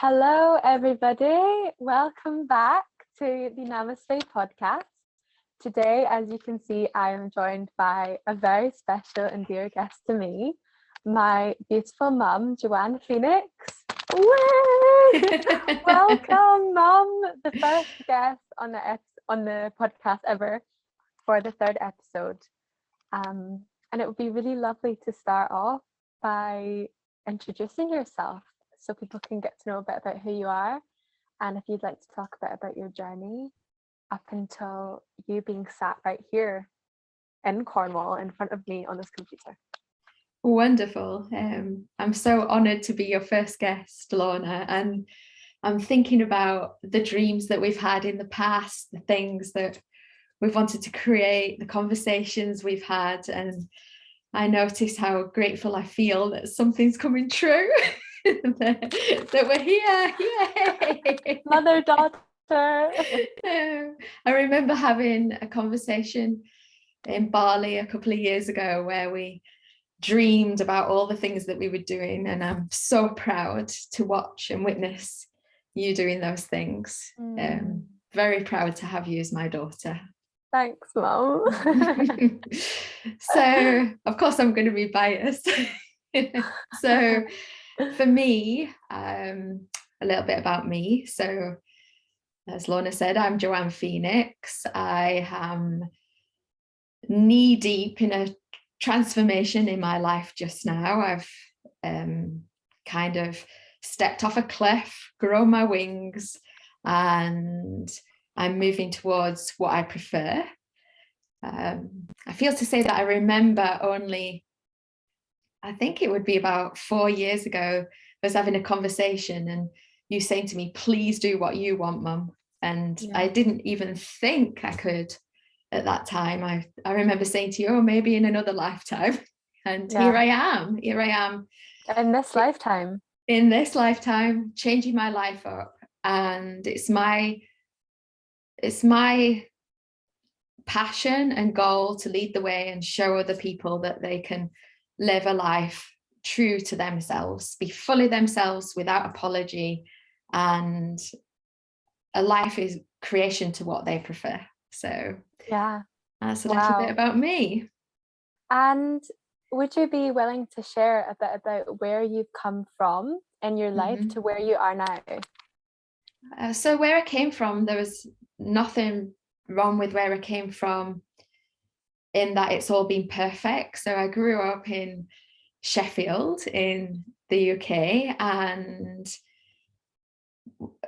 Hello, everybody. Welcome back to the Namaste podcast. Today, as you can see, I am joined by a very special and dear guest to me, my beautiful mum, Joanne Phoenix. Welcome, Mum, the first guest on the podcast ever for the third episode. And it would be really lovely to start off by introducing yourself, so people can get to know a bit about who you are, and if you'd like to talk a bit about your journey up until you being sat right here in Cornwall in front of me on this computer. Wonderful. I'm so honoured to be your first guest, Lorna, and I'm thinking about the dreams that we've had in the past, the things that we've wanted to create, the conversations we've had, and I notice how grateful I feel that something's coming true. that we're here. Yay! Mother, daughter. I remember having a conversation in Bali a couple of years ago where we dreamed about all the things that we were doing, and I'm so proud to watch and witness you doing those things. Very proud to have you as my daughter. Thanks, Mum. So of course I'm going to be biased. So for me, a little bit about me. So as Lorna said, I'm Joanne Phoenix. I am knee deep in a transformation in my life just now. I've kind of stepped off a cliff, grown my wings, and I'm moving towards what I prefer. I feel to say that I remember only, I think it would be about 4 years ago, I was having a conversation and you saying to me, please do what you want, Mum. And I didn't even think I could at that time. I remember saying to you, oh, maybe in another lifetime. And here I am. In this lifetime. In this lifetime, changing my life up. And it's my passion and goal to lead the way and show other people that they can live a life true to themselves, be fully themselves without apology, and a life is creation to what they prefer. So that's a little bit about me. And would you be willing to share a bit about where you've come from in your life to where you are now? So where I came from, there was nothing wrong with where I came from in that it's all been perfect. So I grew up in Sheffield in the UK, and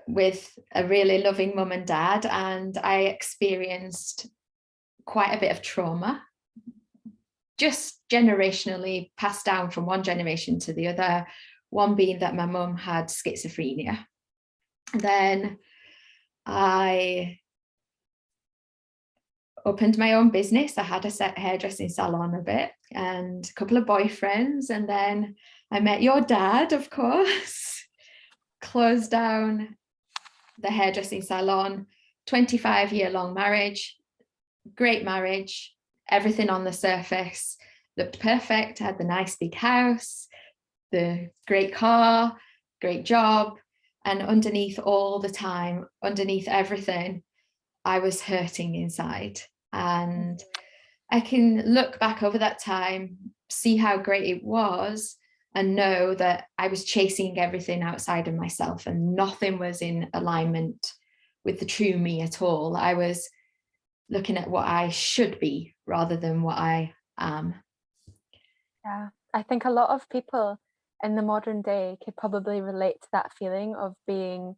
with a really loving mum and dad, and I experienced quite a bit of trauma, just generationally passed down from one generation to the other, one being that my mum had schizophrenia. Then I opened my own business. I had a hairdressing salon a bit and a couple of boyfriends, and then I met your dad, of course, closed down the hairdressing salon, 25-year-long marriage, great marriage, everything on the surface looked perfect. I had the nice big house, the great car, great job, and underneath all the time, underneath everything, I was hurting inside. And I can look back over that time, see how great it was, and know that I was chasing everything outside of myself and nothing was in alignment with the true me at all. I was looking at what I should be rather than what I am. Yeah, I think a lot of people in the modern day could probably relate to that feeling of being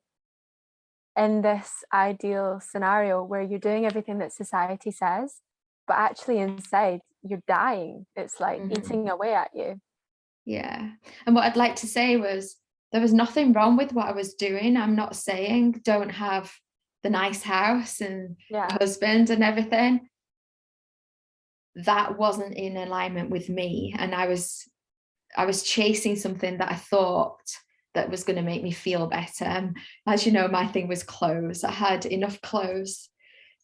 in this ideal scenario where you're doing everything that society says, but actually inside you're dying. It's like eating away at you. Yeah. And what I'd like to say was there was nothing wrong with what I was doing. I'm not saying don't have the nice house and husband and everything. That wasn't in alignment with me. And I was chasing something that I thought that was going to make me feel better. As you know, my thing was clothes. I had enough clothes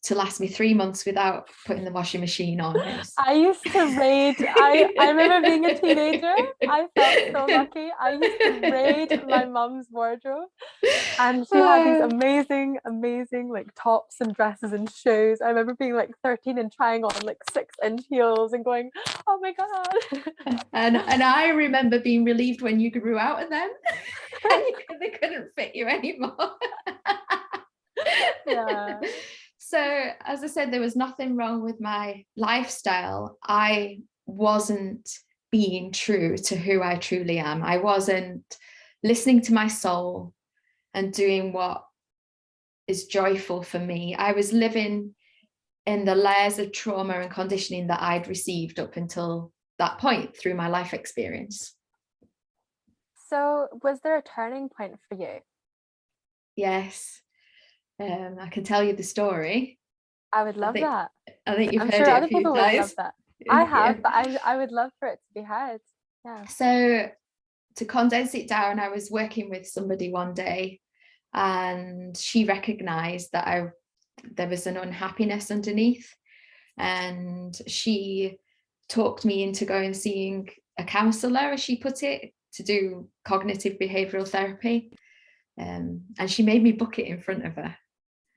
to last me 3 months without putting the washing machine on. I used to raid. I remember being a teenager. I felt so lucky. I used to raid my mum's wardrobe, and she had these amazing like tops and dresses and shoes. I remember being like 13 and trying on like 6-inch heels and going, oh my god. And I remember being relieved when you grew out of them and they couldn't fit you anymore. Yeah. So as I said, there was nothing wrong with my lifestyle. I wasn't being true to who I truly am. I wasn't listening to my soul and doing what is joyful for me. I was living in the layers of trauma and conditioning that I'd received up until that point through my life experience. So was there a turning point for you? Yes. I can tell you the story. I would love that. I think you've I'm heard sure it other a few people times. would love that. I have, but I would love for it to be heard. Yeah. So to condense it down, I was working with somebody one day and she recognized that there was an unhappiness underneath, and she talked me into going and seeing a counsellor, as she put it, to do cognitive behavioural therapy. And she made me book it in front of her.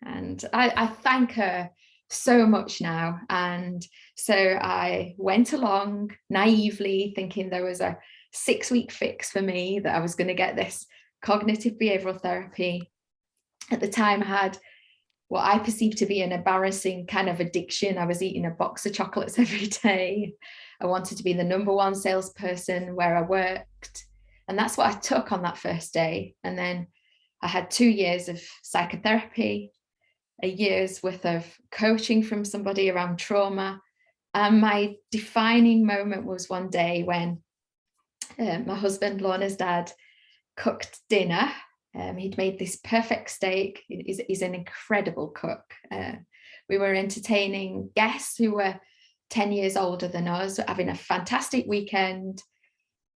And I thank her so much now. And so I went along naively thinking there was a 6-week fix for me, that I was going to get this cognitive behavioural therapy. At the time, I had what I perceived to be an embarrassing kind of addiction. I was eating a box of chocolates every day. I wanted to be the number one salesperson where I worked. And that's what I took on that first day. And then I had 2 years of psychotherapy, a year's worth of coaching from somebody around trauma. And my defining moment was one day when my husband, Lorna's dad, cooked dinner. He'd made this perfect steak. He's an incredible cook. We were entertaining guests who were 10 years older than us, having a fantastic weekend.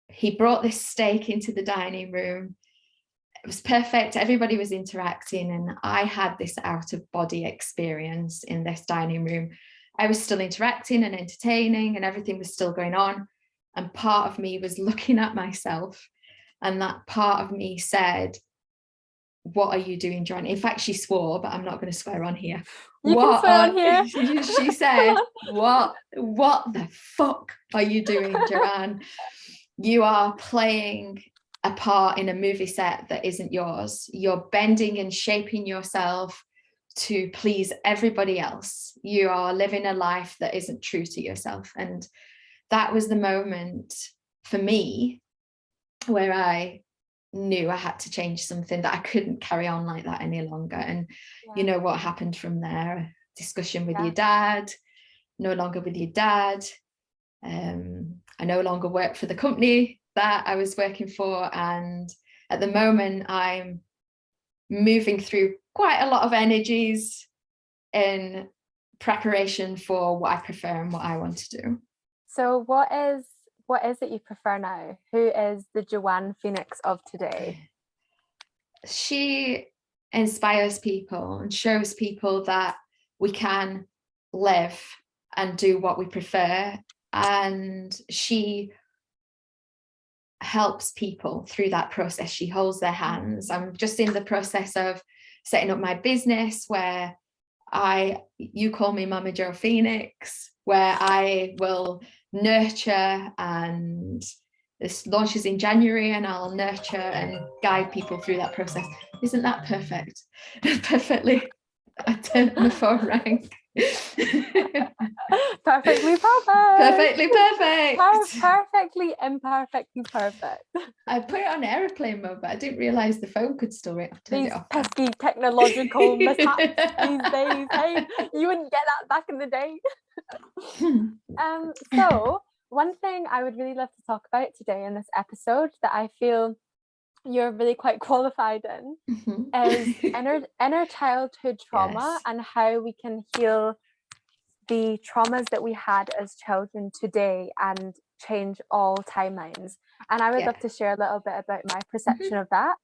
He brought this steak into the dining room. It was perfect. Everybody was interacting, and I had this out of body experience in this dining room. I was still interacting and entertaining, and everything was still going on. And part of me was looking at myself, and that part of me said, what are you doing, Joanne? In fact, she swore, but I'm not going to swear on here. You can swear on here. She said, what the fuck are you doing, Joanne? You are playing a part in a movie set that isn't yours. You're bending and shaping yourself to please everybody else. You are living a life that isn't true to yourself. And that was the moment for me where I knew I had to change something, that I couldn't carry on like that any longer. And you know what happened from there? Discussion with your dad, no longer with your dad. I no longer work for the company that I was working for. And at the moment, I'm moving through quite a lot of energies in preparation for what I prefer and what I want to do. So what is it you prefer now? Who is the Joanne Phoenix of today? She inspires people and shows people that we can live and do what we prefer. And she helps people through that process. She holds their hands. I'm just in the process of setting up my business, where you call me Mama Joe Phoenix, where I will nurture, and this launches in January, and I'll nurture and guide people through that process. Isn't that perfect? Perfectly. I turned my phone rang. Perfectly perfect. Perfectly perfect. Perfectly imperfectly perfect. I put it on airplane mode, but I didn't realise the phone could still ring. These pesky technological mishaps these days. Hey, you wouldn't get that back in the day. So one thing I would really love to talk about today in this episode that I feel you're really quite qualified in is inner childhood trauma, and how we can heal the traumas that we had as children today and change all timelines. And I would love to share a little bit about my perception of that.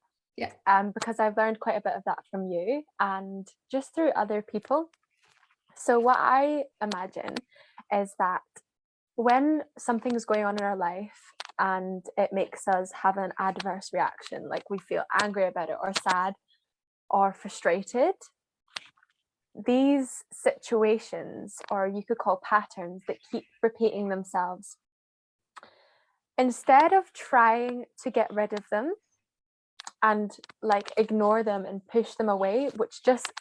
Because I've learned quite a bit of that from you and just through other people. So what I imagine is that when something's going on in our life and it makes us have an adverse reaction, like we feel angry about it or sad or frustrated, these situations, or you could call patterns that keep repeating themselves, instead of trying to get rid of them and like ignore them and push them away, which just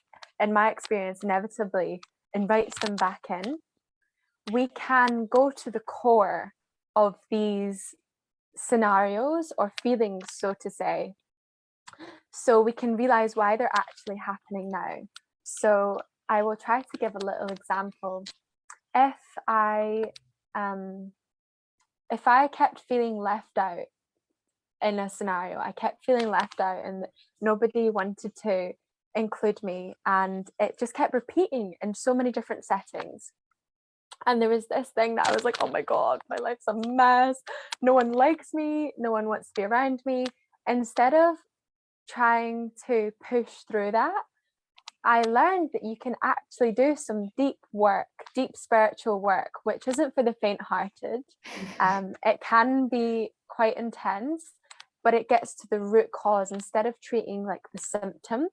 in my experience inevitably invites them back in, we can go to the core of these scenarios or feelings, so to say, so we can realize why they're actually happening now. So I will try to give a little example. If I kept feeling left out in a scenario, I kept feeling left out and nobody wanted to include me, and it just kept repeating in so many different settings. And there was this thing that I was like, oh my God, my life's a mess. No one likes me. No one wants to be around me. Instead of trying to push through that, I learned that you can actually do some deep work, deep spiritual work, which isn't for the faint-hearted. It can be quite intense, but it gets to the root cause instead of treating like the symptom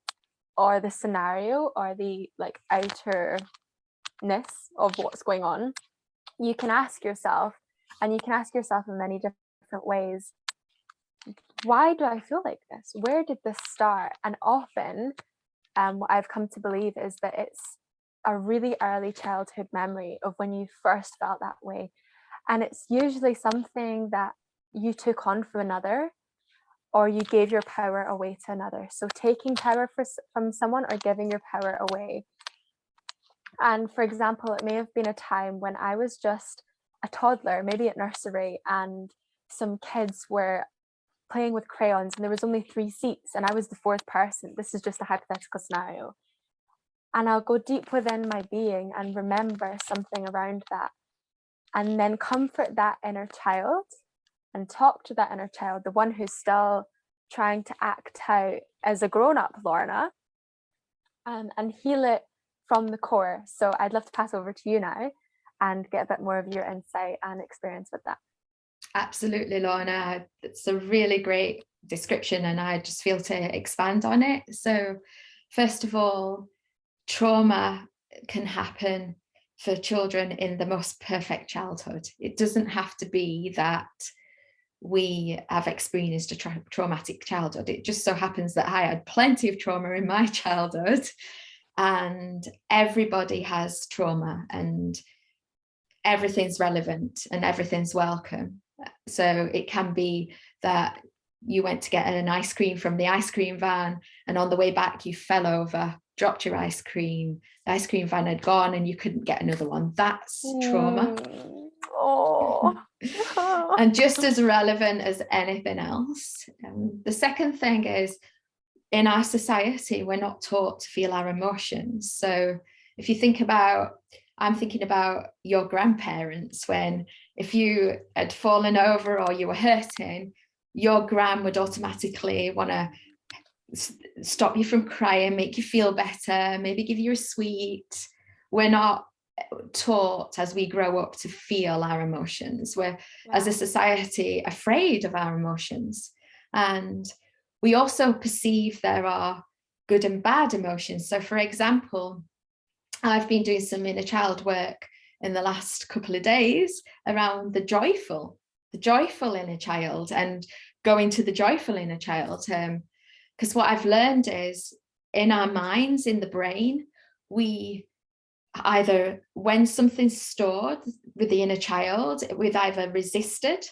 or the scenario or the like outerness of what's going on. You can ask yourself, and you can ask yourself in many different ways, why do I feel like this? Where did this start? And often what I've come to believe is that it's a really early childhood memory of when you first felt that way. And it's usually something that you took on from another, or you gave your power away to another. So taking power from someone or giving your power away. And for example, it may have been a time when I was just a toddler, maybe at nursery, and some kids were playing with crayons and there was only 3 seats and I was the 4th person. This is just a hypothetical scenario. And I'll go deep within my being and remember something around that, and then comfort that inner child and talk to that inner child, the one who's still trying to act out as a grown-up Lorna, and heal it from the core. So I'd love to pass over to you now and get a bit more of your insight and experience with that. Absolutely, Lorna. It's a really great description and I just feel to expand on it. So first of all, trauma can happen for children in the most perfect childhood. It doesn't have to be that we have experienced a traumatic childhood. It just so happens that I had plenty of trauma in my childhood, and everybody has trauma and everything's relevant and everything's welcome. So it can be that you went to get an ice cream from the ice cream van and on the way back you fell over, dropped your ice cream, the ice cream van had gone and you couldn't get another one. That's trauma. Oh. And just as relevant as anything else. The second thing is, in our society, we're not taught to feel our emotions. So if you think about, I'm thinking about your grandparents, when if you had fallen over or you were hurting, your gran would automatically want to stop you from crying, make you feel better, maybe give you a sweet. We're not taught as we grow up to feel our emotions. We're, as a society, afraid of our emotions. And we also perceive there are good and bad emotions. So for example, I've been doing some inner child work in the last couple of days around the joyful inner child and going to the joyful inner child. Because what I've learned is in our minds, in the brain, we either, when something's stored with the inner child, we've either resisted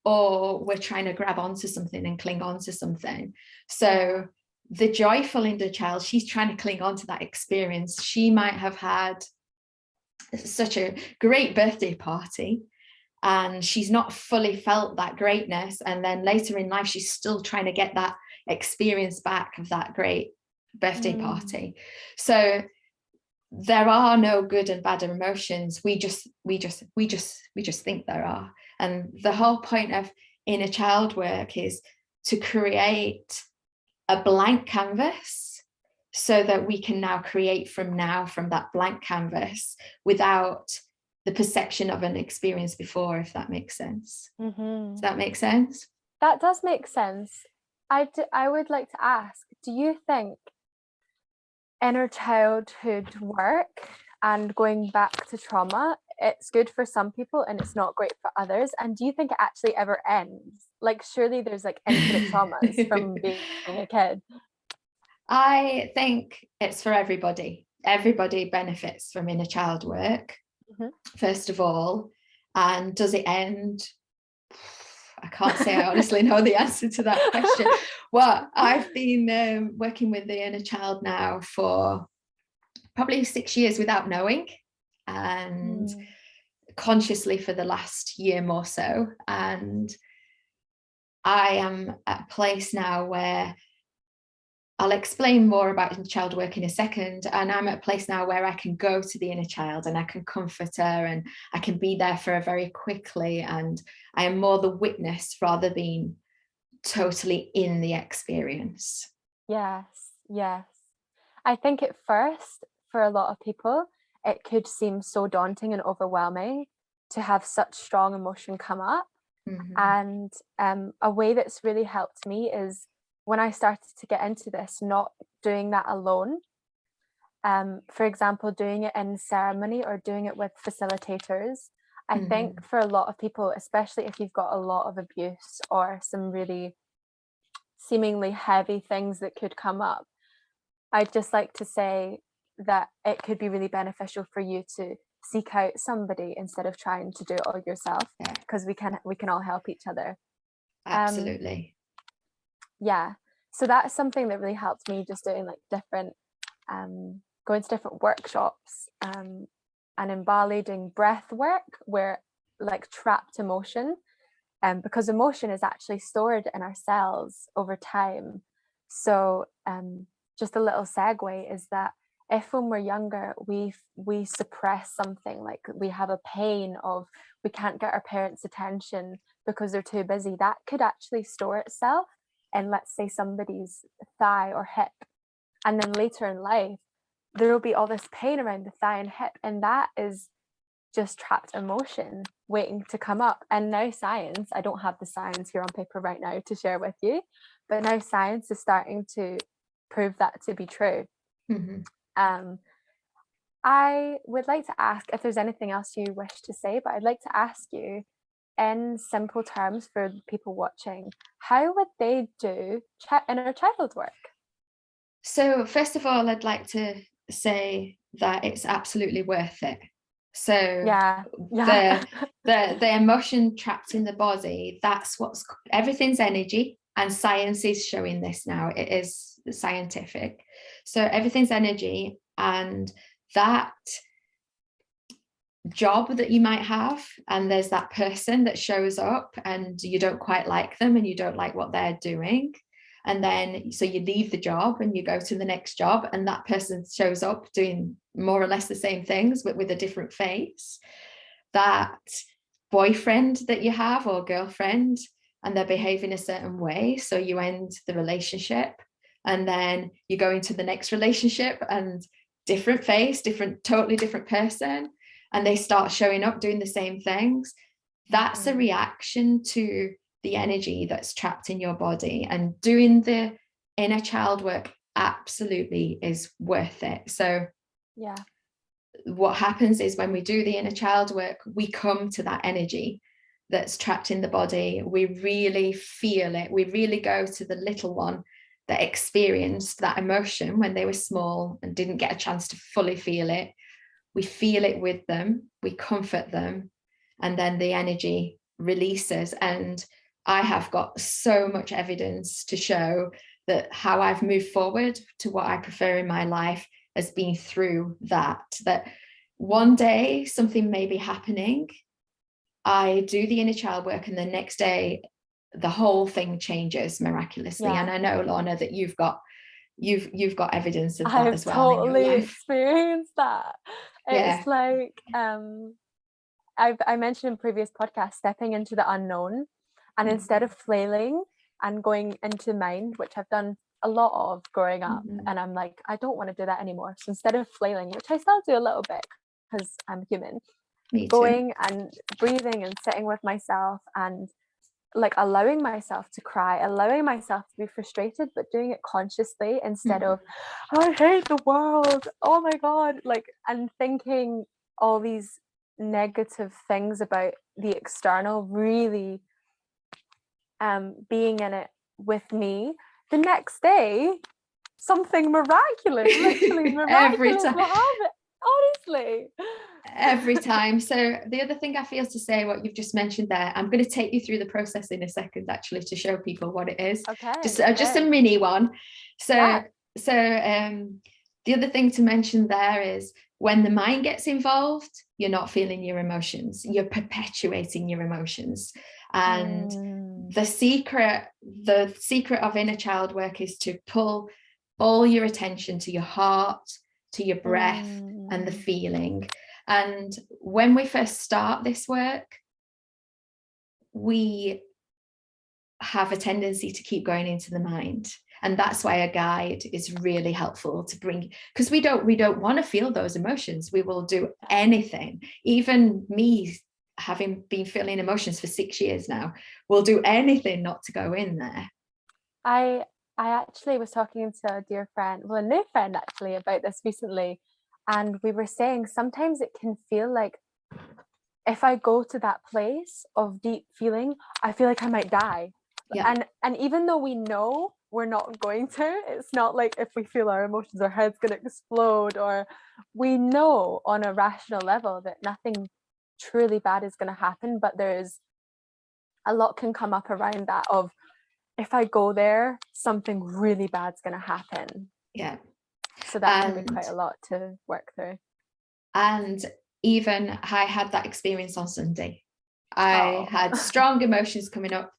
or we're trying to grab onto something and cling onto something. So the joyful inner child, she's trying to cling onto that experience. She might have had such a great birthday party and she's not fully felt that greatness. And then later in life, she's still trying to get that experience back of that great birthday party. So there are no good and bad emotions. We just think there are. And the whole point of inner child work is to create a blank canvas so that we can now create from that blank canvas without the perception of an experience before, if that makes sense. Does that make sense? That does make sense. I would like to ask, do you think inner childhood work and going back to trauma, it's good for some people and it's not great for others? And do you think it actually ever ends? Like, surely there's like infinite traumas from being a kid. I think it's for everybody. Everybody benefits from inner child work, first of all. And does it end? I can't say I honestly know the answer to that question. Well, I've been working with the inner child now for probably 6 years without knowing, and consciously for the last year more so. And I am at a place now where I'll explain more about inner child work in a second. And I'm at a place now where I can go to the inner child and I can comfort her and I can be there for her very quickly. And I am more the witness rather than totally in the experience. Yes, yes. I think at first, for a lot of people, it could seem so daunting and overwhelming to have such strong emotion come up. And a way that's really helped me is when I started to get into this, not doing that alone. For example, doing it in ceremony or doing it with facilitators. I think for a lot of people, especially if you've got a lot of abuse or some really seemingly heavy things that could come up, I'd just like to say that it could be really beneficial for you to seek out somebody instead of trying to do it all yourself, because we can all help each other. Absolutely. Yeah, so that's something that really helped me, just doing like different going to different workshops, and in Bali doing breath work where like trapped emotion, because emotion is actually stored in our cells over time. So just a little segue is that if when we're younger we suppress something, like we have a pain of we can't get our parents' attention because they're too busy, that could actually store itself in, let's say, somebody's thigh or hip, and then later in life there will be all this pain around the thigh and hip, and that is just trapped emotion waiting to come up. And now science, I don't have the science here on paper right now to share with you, but now science is starting to prove that to be true. I would like to ask if there's anything else you wish to say, but I'd like to ask you, in simple terms for people watching, how would they do inner child work? So first of all, I'd like to say that it's absolutely worth it. So the emotion trapped in the body, that's everything's energy, and science is showing this now. It is scientific. So everything's energy, and that job that you might have, and there's that person that shows up and you don't quite like them and you don't like what they're doing, and then so you leave the job and you go to the next job and that person shows up doing more or less the same things but with a different face. That boyfriend that you have or girlfriend, and they're behaving a certain way, so you end the relationship and then you go into the next relationship and different face, totally different person, and they start showing up doing the same things. That's a reaction to the energy that's trapped in your body, and doing the inner child work absolutely is worth it. So what happens is when we do the inner child work, we come to that energy that's trapped in the body. We really feel it. We really go to the little one that experienced that emotion when they were small and didn't get a chance to fully feel it. We feel it with them, we comfort them, and then the energy releases. And I have got so much evidence to show that how I've moved forward to what I prefer in my life has been through that one day something may be happening, I do the inner child work, and the next day the whole thing changes miraculously. And I know, Lorna, that you've got evidence of that as well. I've totally experienced that. It's like I mentioned in previous podcasts, stepping into the unknown, and instead of flailing and going into mind, which I've done a lot of growing up, and I'm like, I don't want to do that anymore. So instead of flailing, which I still do a little bit because I'm human, going and breathing and sitting with myself and like allowing myself to cry, allowing myself to be frustrated, but doing it consciously instead of, I hate the world, oh my God, like, and thinking all these negative things about the external, really being in it with me. The next day, something miraculous, literally miraculous will happen, honestly. Every time. So the other thing I feel to say, what you've just mentioned there, I'm going to take you through the process in a second, actually, to show people what it is. Okay. Just a mini one. So the other thing to mention there is when the mind gets involved, you're not feeling your emotions, you're perpetuating your emotions. And the secret of inner child work is to pull all your attention to your heart, to your breath, and the feeling. And when we first start this work, we have a tendency to keep going into the mind. And that's why a guide is really helpful to bring, because we don't want to feel those emotions. We will do anything. Even me, having been feeling emotions for 6 years now, will do anything not to go in there. I actually was talking to a dear friend, well, a new friend actually, about this recently. And we were saying sometimes it can feel like if I go to that place of deep feeling, I feel like I might die. Yeah. And even though we know we're not going to, it's not like if we feel our emotions, our head's going to explode, or we know on a rational level that nothing truly bad is going to happen, but there's a lot can come up around that of, if I go there, something really bad's going to happen. Yeah. So that can be quite a lot to work through. And even I had that experience on Sunday. I had strong emotions coming up.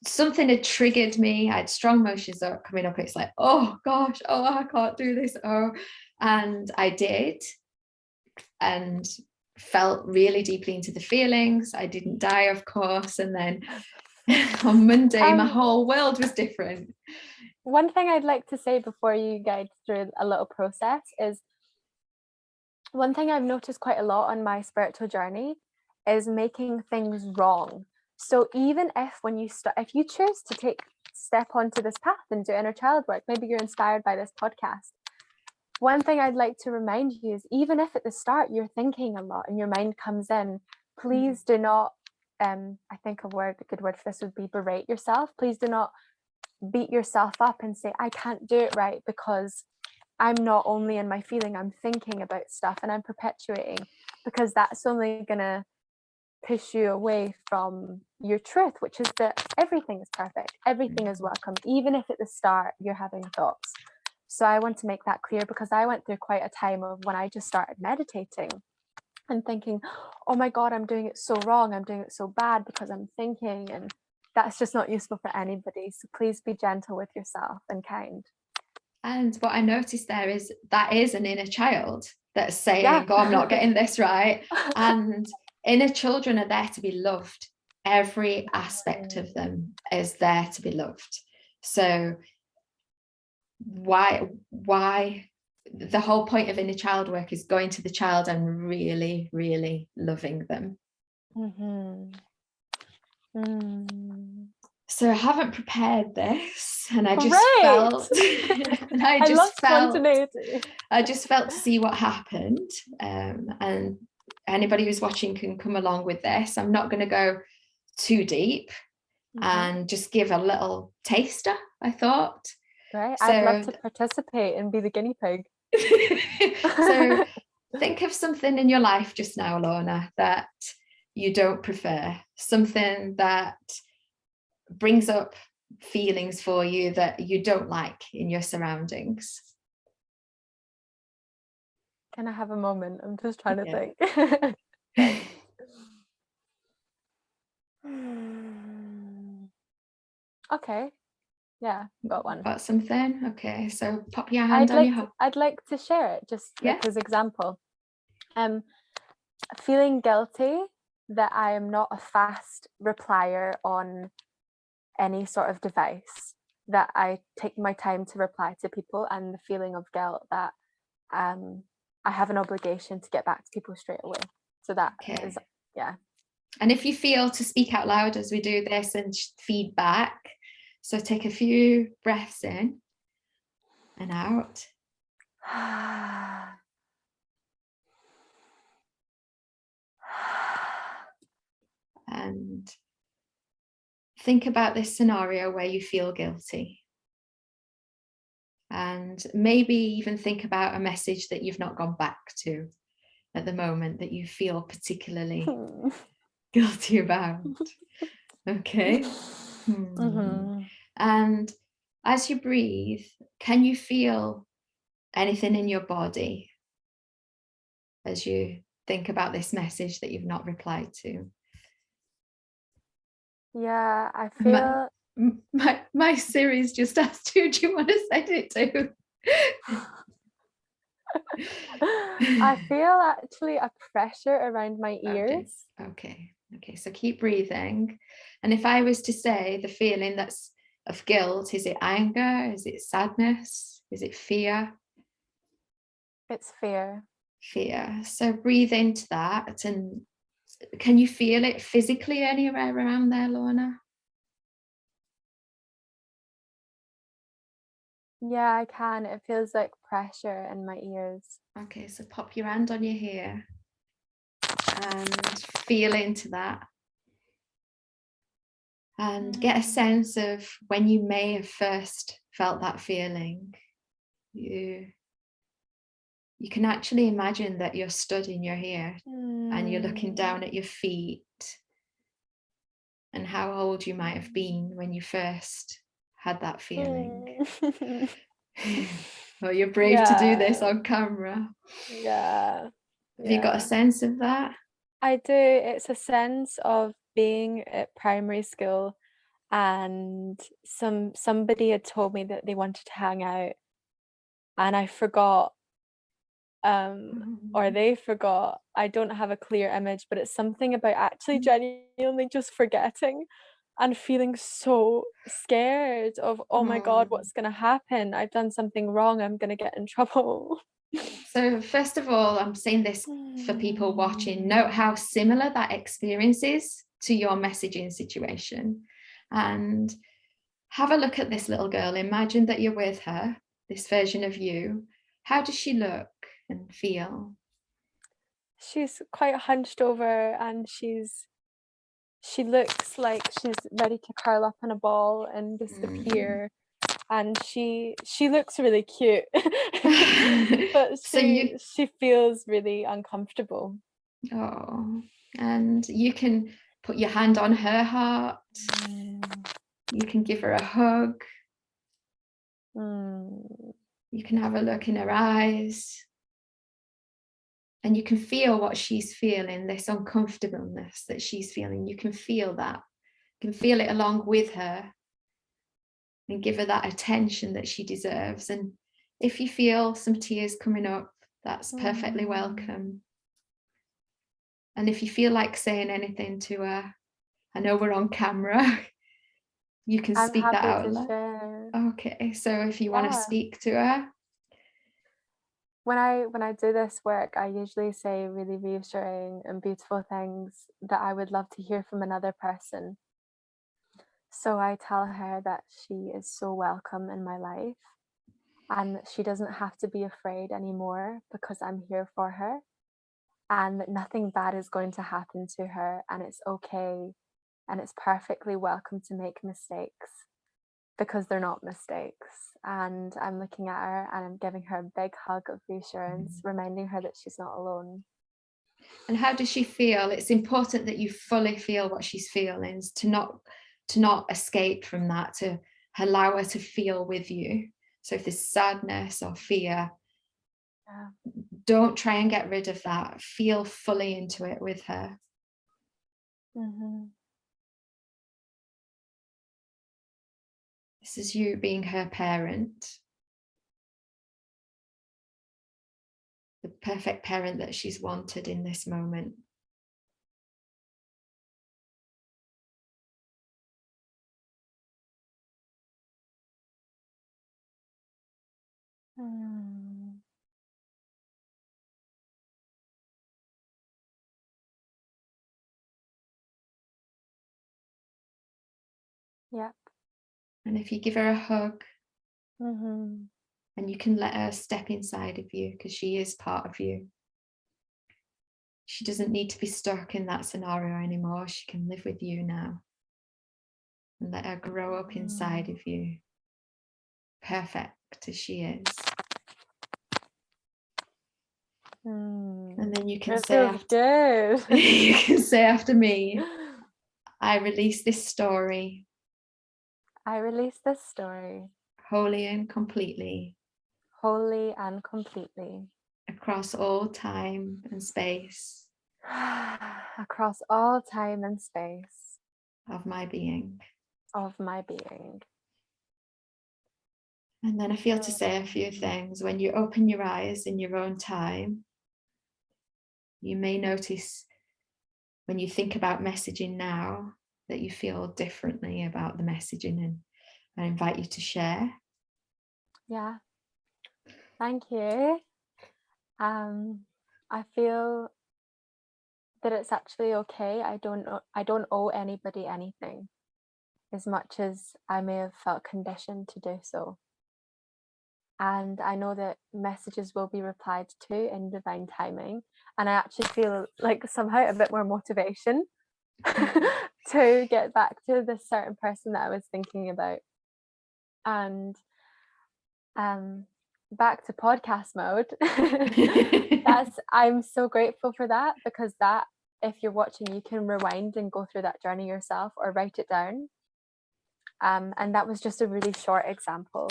Something had triggered me. I had strong emotions coming up. It's like, oh gosh, oh, I can't do this. Oh, and I did, and felt really deeply into the feelings. I didn't die, of course. And then on Monday, my whole world was different. One thing I'd like to say before you guide through a little process is, one thing I've noticed quite a lot on my spiritual journey is making things wrong. So even if if you choose to step onto this path and do inner child work, maybe you're inspired by this podcast. One thing I'd like to remind you is, even if at the start you're thinking a lot and your mind comes in, please do not, I think a good word for this would be berate yourself. Please do not beat yourself up and say, I can't do it right because I'm not only in my feeling, I'm thinking about stuff and I'm perpetuating, because that's only going to push you away from your truth, which is that everything is perfect, everything is welcome, even if at the start you're having thoughts. So I want to make that clear, because I went through quite a time of when I just started meditating and thinking, oh my God, I'm doing it so wrong, I'm doing it so bad because I'm thinking, and that's just not useful for anybody. So please be gentle with yourself and kind. And what I noticed there is that is an inner child that's saying, oh, I'm not getting this right. And inner children are there to be loved. Every aspect of them is there to be loved. So why the whole point of inner child work is going to the child and really, really loving them. So I haven't prepared this, and I just felt, and I just felt to see what happened. And anybody who's watching can come along with this. I'm not going to go too deep, and just give a little taster, I thought. Right. So, I'd love to participate and be the guinea pig. So think of something in your life just now, Lorna, that you don't prefer, something that brings up feelings for you that you don't like in your surroundings. Can I have a moment? I'm just trying to think. Okay. Yeah, got one. Got something? Okay, so pop your hand on your heart. I'd like to share it, just like as example. Feeling guilty that I am not a fast replier on any sort of device. that I take my time to reply to people, and the feeling of guilt that I have an obligation to get back to people straight away. So that is, Okay. yeah. And if you feel to speak out loud as we do this and feedback, so take a few breaths in and out. And think about this scenario where you feel guilty. And maybe even think about a message that you've not gone back to at the moment that you feel particularly guilty about. Okay. And as you breathe, can you feel anything in your body as you think about this message that you've not replied to? Yeah, I feel my Siri's just asked, who do you want to send it to? I feel actually a pressure around my ears. Okay, so keep breathing. And if I was to say the feeling that's of guilt, is it anger? Is it sadness? Is it fear? It's fear. Fear. So breathe into that. And can you feel it physically anywhere around there, Lorna? Yeah, I can. It feels like pressure in my ears. Okay, so pop your hand on your ear and feel into that. And get a sense of when you may have first felt that feeling. You can actually imagine that you're stood in your hair and you're looking down at your feet, and how old you might have been when you first had that feeling. Well, you're brave to do this on camera. Yeah. Have you got a sense of that? I do. It's a sense of being at primary school, and somebody had told me that they wanted to hang out, and I forgot, or they forgot. I don't have a clear image, but it's something about actually genuinely just forgetting and feeling so scared of, oh my God, what's going to happen? I've done something wrong. I'm going to get in trouble. So first of all, I'm saying this for people watching. Note how similar that experience is to your messaging situation. And have a look at this little girl. Imagine that you're with her, this version of you. How does she look and feel? She's quite hunched over, and she looks like she's ready to curl up in a ball and disappear. And she looks really cute. But So she feels really uncomfortable. Oh, and you can put your hand on her heart. You can give her a hug. You can have a look in her eyes. And you can feel what she's feeling, this uncomfortableness that she's feeling. You can feel that. You can feel it along with her and give her that attention that she deserves. And if you feel some tears coming up, that's perfectly welcome. And if you feel like saying anything to her, I know we're on camera, you can speak that out loud. Share. Okay, so if you want to speak to her. When I do this work, I usually say really reassuring and beautiful things that I would love to hear from another person. So I tell her that she is so welcome in my life, and that she doesn't have to be afraid anymore because I'm here for her, and that nothing bad is going to happen to her, and it's okay, and it's perfectly welcome to make mistakes because they're not mistakes. And I'm looking at her and I'm giving her a big hug of reassurance, reminding her that she's not alone. And how does she feel? It's important that you fully feel what she's feeling, to not escape from that, to allow her to feel with you. So if there's sadness or fear, don't try and get rid of that. Feel fully into it with her. This is you being her parent, the perfect parent that she's wanted in this moment. Mm. Yep. And if you give her a hug, Mm-hmm. and you can let her step inside of you, because she is part of you. She doesn't need to be stuck in that scenario anymore. She can live with you now. And let her grow up inside of you, perfect as she is. And then you can say good. you can say after me, I release this story. I release this story. Wholly and completely. Wholly and completely. Across all time and space. Across all time and space. Of my being. Of my being. And then I feel to say a few things. When you open your eyes in your own time, you may notice when you think about messaging now that you feel differently about the messaging, and I invite you to share. Yeah. Thank you. I feel that it's actually okay. I don't owe anybody anything, as much as I may have felt conditioned to do so. And I know that messages will be replied to in divine timing. And I actually feel like somehow a bit more motivation to get back to this certain person that I was thinking about. And back to podcast mode. I'm so grateful for that, because that, if you're watching, you can rewind and go through that journey yourself or write it down. And that was just a really short example.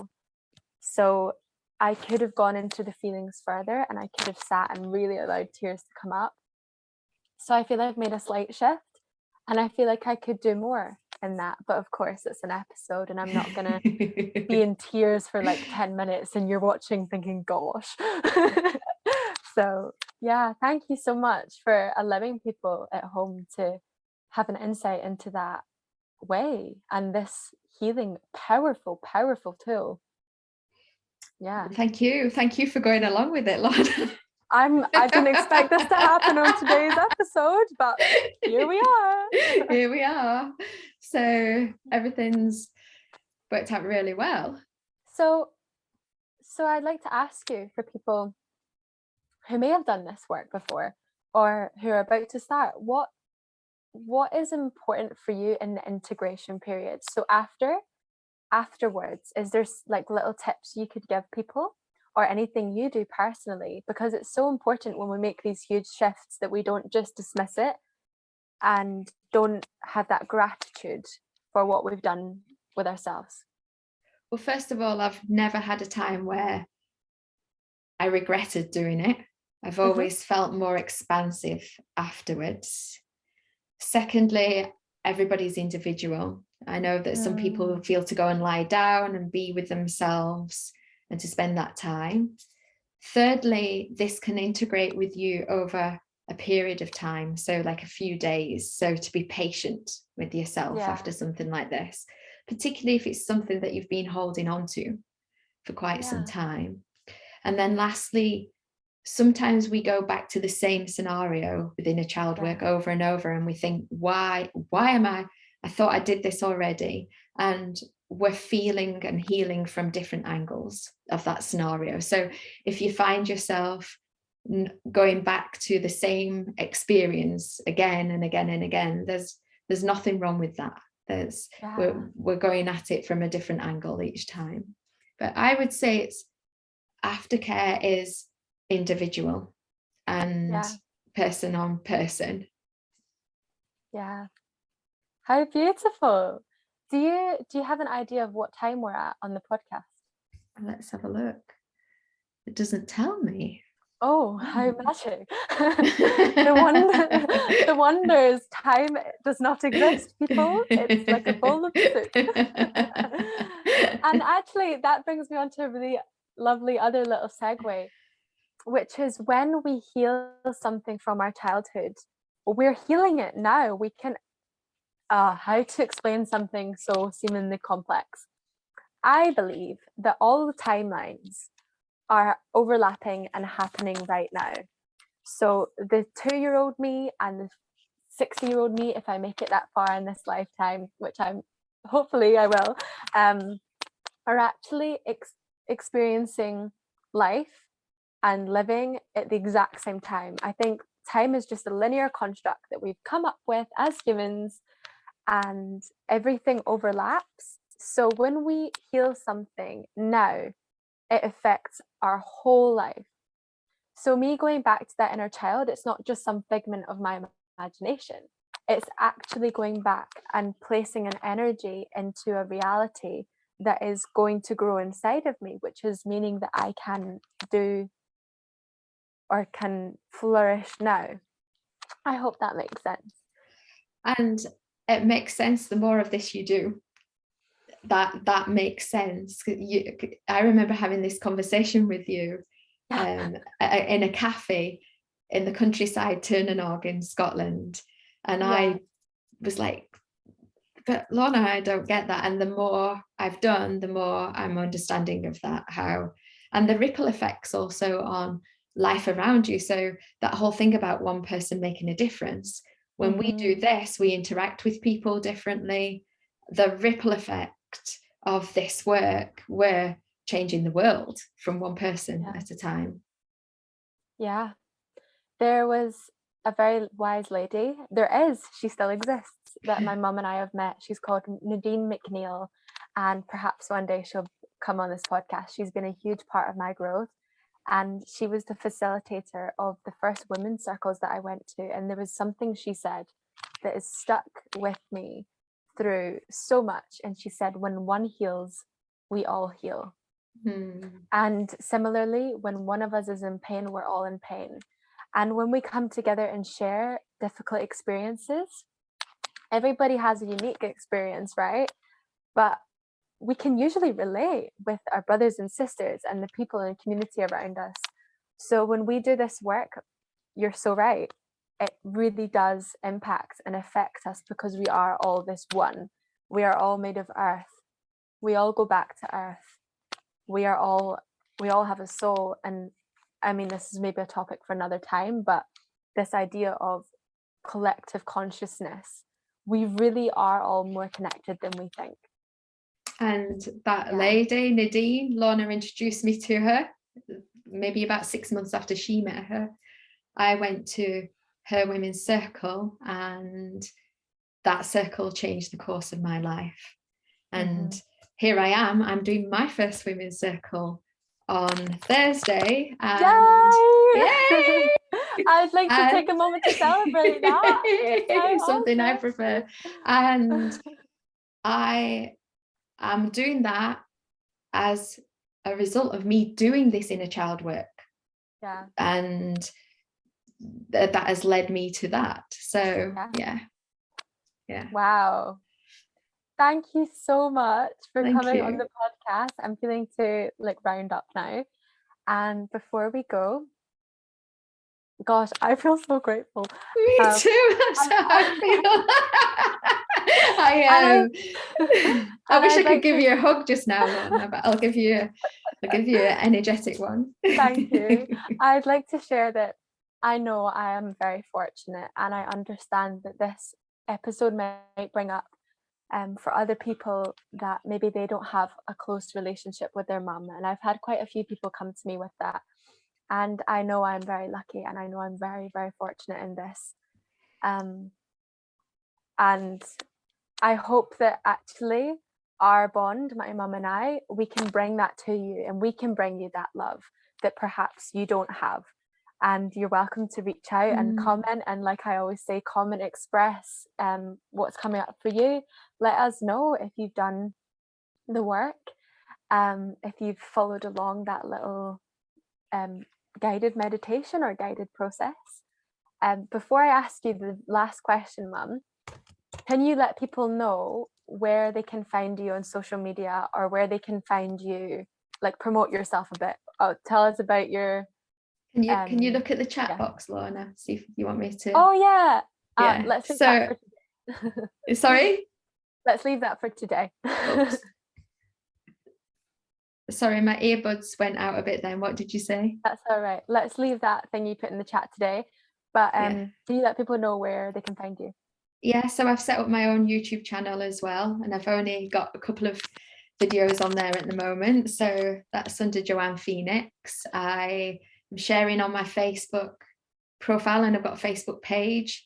So I could have gone into the feelings further, and I could have sat and really allowed tears to come up. So I feel I've made a slight shift, and I feel like I could do more in that. But of course, it's an episode, and I'm not gonna be in tears for like 10 minutes and you're watching thinking, gosh. So yeah, thank you so much for allowing people at home to have an insight into that way and this healing, powerful tool. Yeah. Thank you for going along with it, Lord. I didn't expect this to happen on today's episode, but here we are. Here we are. So everything's worked out really well. So I'd like to ask you, for people who may have done this work before or who are about to start, what is important for you in the integration period? So afterwards, is there like little tips you could give people, or anything you do personally? Because it's so important when we make these huge shifts that we don't just dismiss it and don't have that gratitude for what we've done with ourselves. Well, first of all, I've never had a time where I regretted doing it. I've always felt more expansive afterwards. Secondly, everybody's individual. I know that some people feel to go and lie down and be with themselves and to spend that time. Thirdly, this can integrate with you over a period of time, so like a few days. So to be patient with yourself after something like this, particularly if it's something that you've been holding on to for quite some time. And then lastly, sometimes we go back to the same scenario within a child work over and over, and we think, why am I thought I did this already. And we're feeling and healing from different angles of that scenario. So if you find yourself going back to the same experience again and again and again, there's nothing wrong with that. We're going at it from a different angle each time. But I would say it's aftercare is individual and person on person. Yeah. How beautiful. Do you have an idea of what time we're at on the podcast? Let's have a look. It doesn't tell me. Oh, how magic. The wonders, time does not exist, people. It's like a bowl of soup. And actually, that brings me on to a really lovely other little segue, which is when we heal something from our childhood, we're healing it now. We can, how to explain something so seemingly complex. I believe that all the timelines are overlapping and happening right now. So the 2-year-old me and the 60-year-old me, if I make it that far in this lifetime, which hopefully I will, are actually experiencing life and living at the exact same time. I think time is just a linear construct that we've come up with as humans, and everything overlaps. So when we heal something now, it affects our whole life. So me going back to that inner child, it's not just some figment of my imagination. It's actually going back and placing an energy into a reality that is going to grow inside of me, which is meaning that I can do or can flourish now. I hope that makes sense. And it makes sense the more of this you do. That makes sense. I remember having this conversation with you in a cafe in the countryside, Turnernog in Scotland, and I was like, but Lorna, I don't get that. And the more I've done, the more I'm understanding of that, how, and the ripple effects also on life around you. So that whole thing about one person making a difference, when we do this, we interact with people differently. The ripple effect of this work, we're changing the world from one person at a time. Yeah, there was a very wise lady, she still exists, that my mum and I have met. She's called Nadine McNeil, and perhaps one day she'll come on this podcast. She's been a huge part of my growth, and she was the facilitator of the first women's circles that I went to. And there was something she said that is stuck with me through so much. And she said, when one heals, we all heal. And similarly, when one of us is in pain, we're all in pain. And when we come together and share difficult experiences, everybody has a unique experience, right? But we can usually relate with our brothers and sisters and the people in the community around us. So when we do this work, you're so right, it really does impact and affect us, because we are all this one. We are all made of earth. We all go back to earth. We all have a soul. And I mean, this is maybe a topic for another time, but this idea of collective consciousness, we really are all more connected than we think. And that lady, Nadine, Lorna introduced me to her maybe about 6 months after she met her. I went to her women's circle, and that circle changed the course of my life. And here I am, I'm doing my first women's circle on Thursday. And yay! I'd like to take a moment to celebrate that. Something I prefer. And I am doing that as a result of me doing this inner child work. And that has led me to that. So yeah. Wow. Thank you so much for coming on the podcast. I'm feeling to round up now. And before we go, gosh, I feel so grateful. Me too. That's how I feel. I wish I could give you a hug just now, Lorna, but I'll give you an energetic one. Thank you. I'd like to share that I know I am very fortunate, and I understand that this episode might bring up for other people that maybe they don't have a close relationship with their mum. And I've had quite a few people come to me with that. And I know I'm very lucky, and I know I'm very, very fortunate in this. And I hope that actually our bond, my mum and I, we can bring that to you, and we can bring you that love that perhaps you don't have. And you're welcome to reach out and comment. And like I always say, comment, express what's coming up for you. Let us know if you've done the work, if you've followed along that little guided meditation or guided process. Before I ask you the last question, Mum, can you let people know where they can find you on social media, or where they can find you, promote yourself a bit? Tell us about your... Can you look at the chat box, Lorna? See if you want me to. Oh yeah. Let's leave that for today. Sorry? Let's leave that for today. Sorry, my earbuds went out a bit then. What did you say? That's all right. Let's leave that thing you put in the chat today. But Yeah. can you let people know where they can find you? Yeah, so I've set up my own YouTube channel as well, and I've only got a couple of videos on there at the moment. So that's under Joanne Phoenix. I am sharing on my Facebook profile, and I've got a Facebook page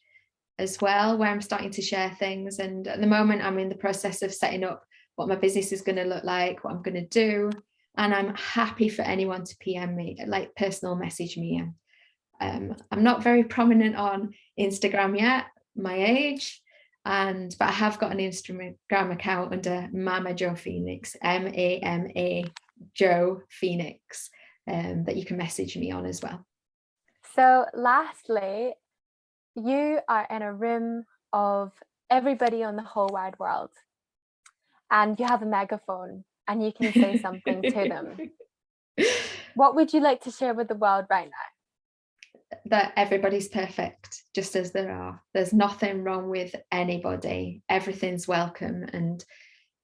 as well where I'm starting to share things. And at the moment, I'm in the process of setting up what my business is going to look like, what I'm going to do. And I'm happy for anyone to PM me, like personal message me. I'm not very prominent on Instagram yet, my age, but I have got an Instagram account under Mama Joe Phoenix, MAMA Joe Phoenix, that you can message me on as well. So lastly, you are in a room of everybody on the whole wide world, and you have a megaphone and you can say something to them. What would you like to share with the world right now? That everybody's perfect, just as they are. There's nothing wrong with anybody. Everything's welcome, and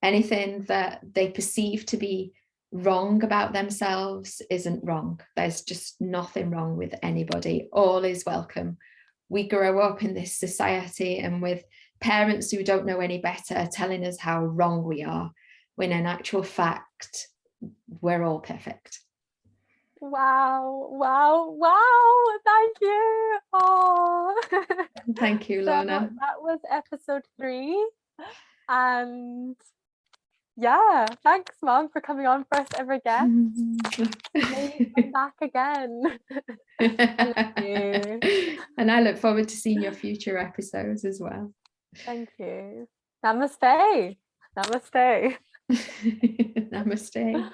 anything that they perceive to be wrong about themselves isn't wrong. There's just nothing wrong with anybody. All is welcome. We grow up in this society and with parents who don't know any better telling us how wrong we are, when in actual fact, we're all perfect. Wow, wow, wow. Thank you. Oh. Thank you, Lorna. So that was episode 3. And yeah, thanks, Mom, for coming on first ever guest. Maybe come back again. I love you. And I look forward to seeing your future episodes as well. Thank you. Namaste. Namaste. Namaste.